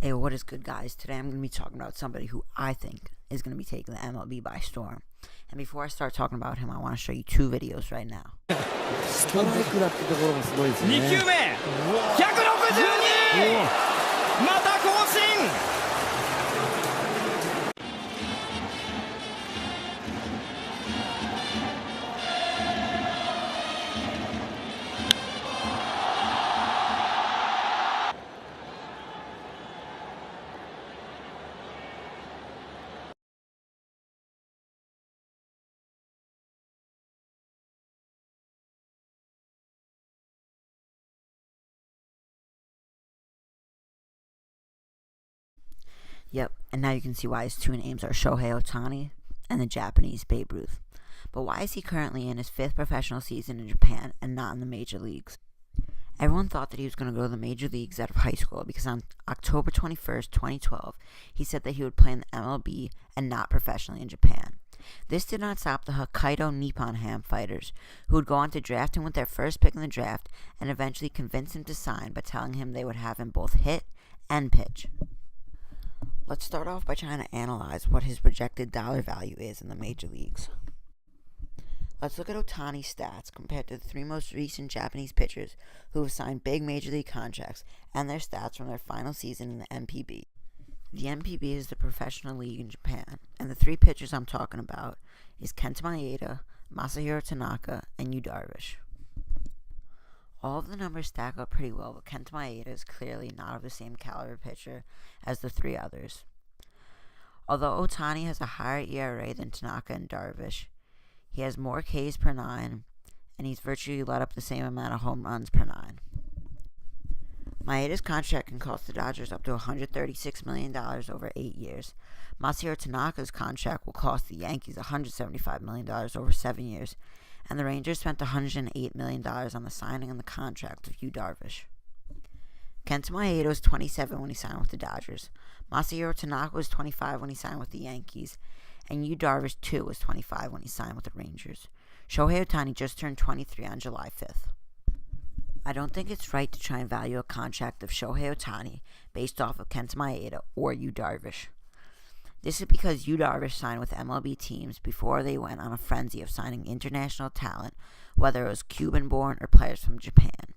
Hey, what is good, guys? Today I'm going to be talking about somebody who I think is going to be taking the MLB by storm. And before I start talking about him, I want to show you two videos right now. ストライクだってところもすごいですね。2球目162また更新。Yep, and now you can see why his two names are Shohei Ohtani and the Japanese Babe Ruth. But why is he currently in his fifth professional season in Japan and not in the major leagues? Everyone thought that he was going to go to the major leagues out of high school because on October 21st, 2012, he said that he would play in the MLB and not professionally in Japan. This did not stop the Hokkaido Nippon Ham fighters, who would go on to draft him with their first pick in the draft and eventually convince him to sign by telling him they would have him both hit and pitch. Let's start off by trying to analyze what his projected dollar value is in the major leagues. Let's look at Ohtani's stats compared to the three most recent Japanese pitchers who have signed big major league contracts and their stats from their final season in the MPB. The MPB is the professional league in Japan, and the three pitchers I'm talking about is Kenta Maeda, Masahiro Tanaka, and Yu Darvish. All of the numbers stack up pretty well, but Kenta Maeda is clearly not of the same caliber pitcher as the three others. Although Ohtani has a higher ERA than Tanaka and Darvish, he has more Ks per nine, and he's virtually let up the same amount of home runs per nine. Maeda's contract can cost the Dodgers up to $136 million over 8 years. Masahiro Tanaka's contract will cost the Yankees $175 million over 7 years, and the Rangers spent $108 million on the signing and the contract of Yu Darvish. Kenta Maeda was 27 when he signed with the Dodgers. Masahiro Tanaka was 25 when he signed with the Yankees, and Yu Darvish too was 25 when he signed with the Rangers. Shohei Ohtani just turned 23 on July 5th. I don't think it's right to try and value a contract of Shohei Ohtani based off of Kenta Maeda or Yu Darvish. This is because Yu Darvish signed with MLB teams before they went on a frenzy of signing international talent, whether it was Cuban-born or players from Japan.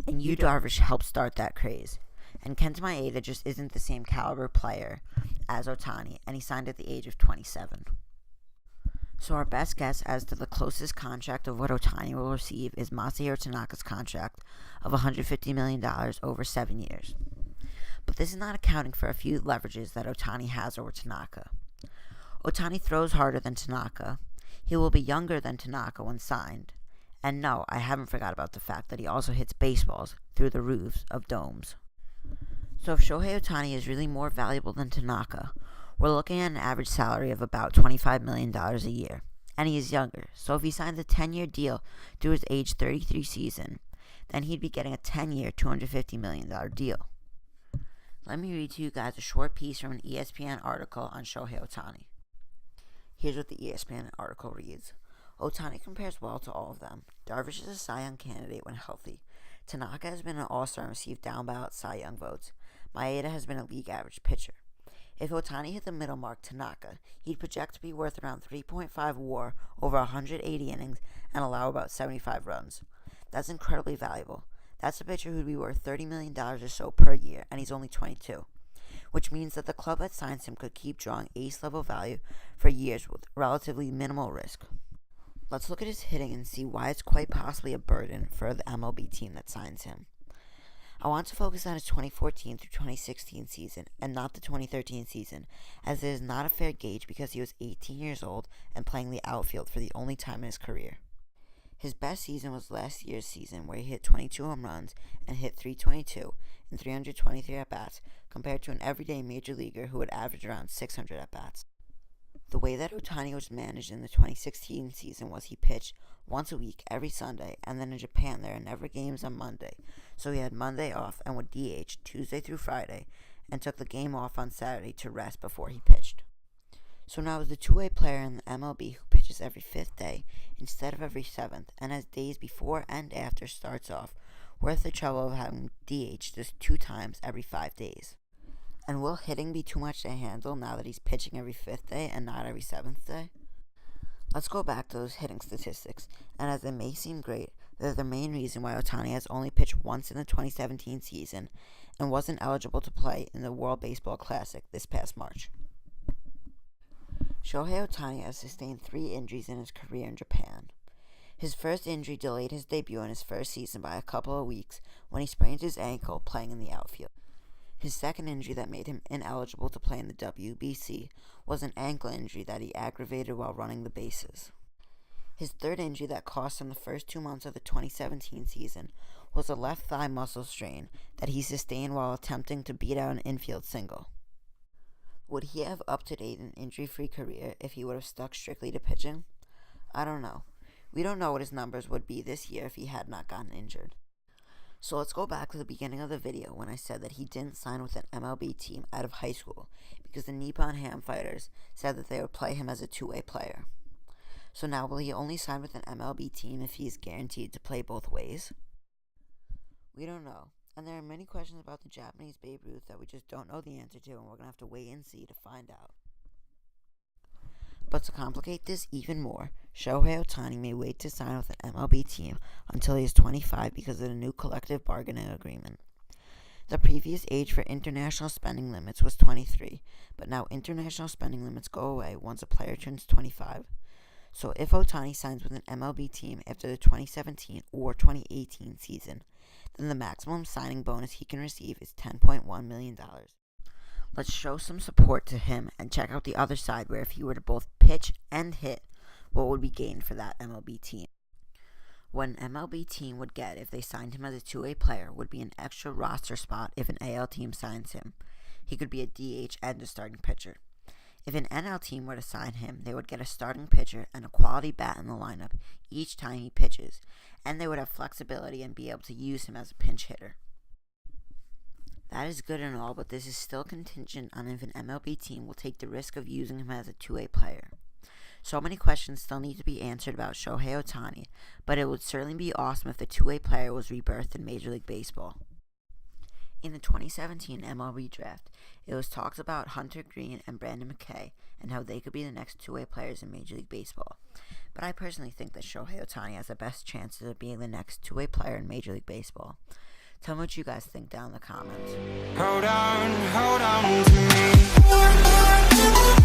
And Yu Darvish helped start that craze. And Kenta Maeda just isn't the same caliber player as Ohtani, and he signed at the age of 27. So our best guess as to the closest contract of what Ohtani will receive is Masahiro Tanaka's contract of $150 million over 7 years. But this is not accounting for a few leverages that Ohtani has over Tanaka. Ohtani throws harder than Tanaka. He will be younger than Tanaka when signed. And no, I haven't forgot about the fact that he also hits baseballs through the roofs of domes. So if Shohei Ohtani is really more valuable than Tanaka, we're looking at an average salary of about $25 million a year. And he is younger, so if he signs a 10-year deal through his age 33 season, then he'd be getting a 10-year, $250 million deal. Let me read to you guys a short piece from an ESPN article on Shohei Ohtani. Here's what the ESPN article reads. Ohtani compares well to all of them. Darvish is a Cy Young candidate when healthy. Tanaka has been an all-star and received down-ballot Cy Young votes. Maeda has been a league-average pitcher. If Ohtani hit the middle mark Tanaka, he'd project to be worth around 3.5 WAR over 180 innings and allow about 75 runs. That's incredibly valuable. That's a pitcher who'd be worth $30 million or so per year, and he's only 22, which means that the club that signs him could keep drawing ace-level value for years with relatively minimal risk. Let's look at his hitting and see why it's quite possibly a burden for the MLB team that signs him. I want to focus on his 2014 through 2016 season and not the 2013 season, as it is not a fair gauge because he was 18 years old and playing the outfield for the only time in his career. His best season was last year's season, where he hit 22 home runs and hit .322 in 323 at-bats, compared to an everyday major leaguer who would average around 600 at-bats. The way that Ohtani was managed in the 2016 season was he pitched once a week every Sunday, and then in Japan there are never games on Monday, so he had Monday off and would DH Tuesday through Friday, and took the game off on Saturday to rest before he pitched. So now as the two-way player in the MLB who pitches every 5th day instead of every 7th, and has days before and after starts off, worth the trouble of having DH just 2 times every 5 days. And will hitting be too much to handle now that he's pitching every 5th day and not every 7th day? Let's go back to those hitting statistics, and as they may seem great, they're the main reason why Ohtani has only pitched once in the 2017 season and wasn't eligible to play in the World Baseball Classic this past March. Shohei Ohtani has sustained 3 injuries in his career in Japan. His first injury delayed his debut in his first season by a couple of weeks when he sprained his ankle playing in the outfield. His second injury that made him ineligible to play in the WBC was an ankle injury that he aggravated while running the bases. His third injury that cost him the first 2 months of the 2017 season was a left thigh muscle strain that he sustained while attempting to beat out an infield single. Would he have up-to-date an injury-free career if he would have stuck strictly to pitching? I don't know. We don't know what his numbers would be this year if he had not gotten injured. So let's go back to the beginning of the video when I said that he didn't sign with an MLB team out of high school because the Nippon Ham Fighters said that they would play him as a two-way player. So now will he only sign with an MLB team if he is guaranteed to play both ways? We don't know, and there are many questions about the Japanese Babe Ruth that we just don't know the answer to, and we're going to have to wait and see to find out. But to complicate this even more, Shohei Ohtani may wait to sign with an MLB team until he is 25 because of the new collective bargaining agreement. The previous age for international spending limits was 23, but now international spending limits go away once a player turns 25. So if Ohtani signs with an MLB team after the 2017 or 2018 season, then the maximum signing bonus he can receive is $10.1 million. Let's show some support to him and check out the other side where if he were to both pitch and hit, what would be gained for that MLB team. What an MLB team would get if they signed him as a two-way player would be an extra roster spot if an AL team signs him. He could be a DH and a starting pitcher. If an NL team were to sign him, they would get a starting pitcher and a quality bat in the lineup each time he pitches, and they would have flexibility and be able to use him as a pinch hitter. That is good and all, but this is still contingent on if an MLB team will take the risk of using him as a two-way player. So many questions still need to be answered about Shohei Ohtani, but it would certainly be awesome if the two-way player was rebirthed in Major League Baseball. In the 2017 MLB draft, it was talked about Hunter Green and Brandon McKay and how they could be the next two-way players in Major League Baseball. But I personally think that Shohei Ohtani has the best chances of being the next two-way player in Major League Baseball. Tell me what you guys think down in the comments. Hold on to me.